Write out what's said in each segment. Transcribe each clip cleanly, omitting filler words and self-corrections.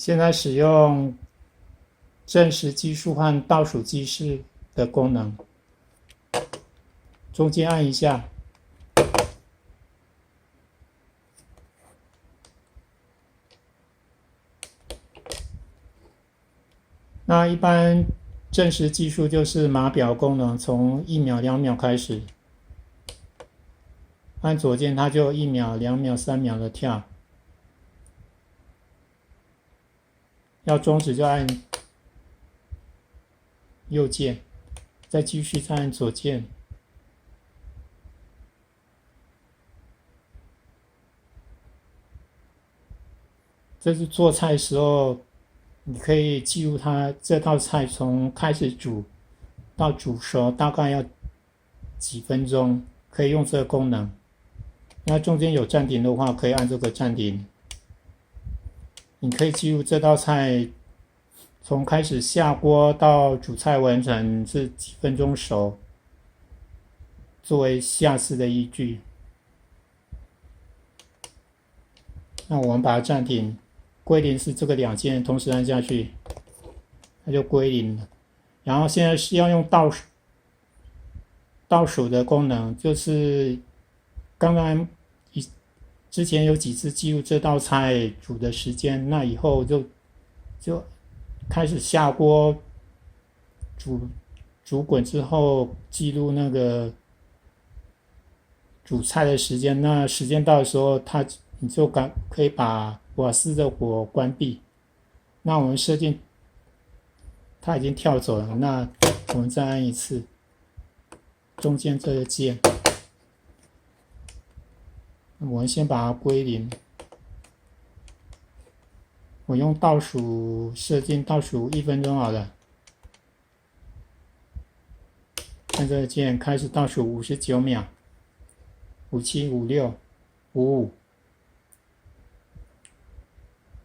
现在使用正时计数和倒数计时的功能，中间按一下。那一般正时计数就是码表功能，从1秒、2秒开始，按左键它就1秒、2秒、3秒的跳。要终止就按右键，再继续再按左键。这是做菜时候，你可以记录它这道菜从开始煮到煮熟大概要几分钟，可以用这个功能。那中间有暂停的话，可以按这个暂停。你可以记录这道菜从开始下锅到煮菜完成是几分钟熟，作为下次的依据。那我们把它暂停，归零是这个2键同时按下去，它就归零了。然后现在是要用倒数的功能，就是刚刚之前有几次记录这道菜煮的时间，那以后就开始下锅煮滚之后记录那个煮菜的时间，那时间到的时候，你就可以把瓦斯的火关闭。那我们设定它已经跳走了，那我们再按一次中间这个键，我们先把它归零。我用倒数设定倒数1分钟好了，按这个键开始倒数59秒，57、56、55。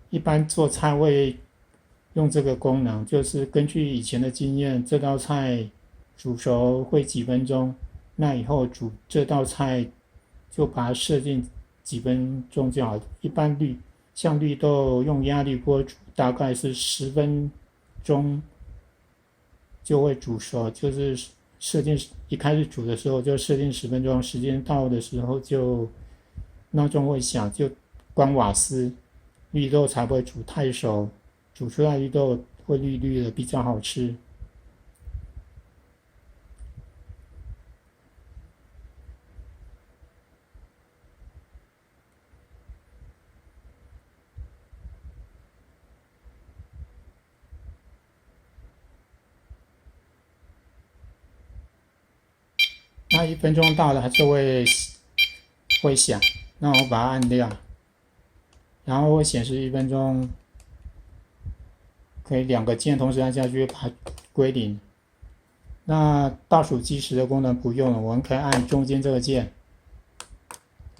一般做菜会用这个功能，就是根据以前的经验，这道菜煮熟会几分钟，那以后煮这道菜就把它设定几分钟就好。一般像绿豆用压力锅煮，大概是10分钟就会煮熟，就是设定一开始煮的时候就设定10分钟，时间到的时候就闹钟会响，就关瓦斯，绿豆才不会煮太熟，煮出来绿豆会绿绿的，比较好吃。那1分钟到了，它就会响，那我把它按掉，然后会显示1分钟，可以2个键同时按下去把它归零。那倒数计时的功能不用了，我们可以按中间这个键，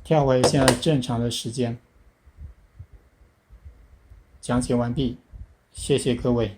跳回现在正常的时间。讲解完毕，谢谢各位。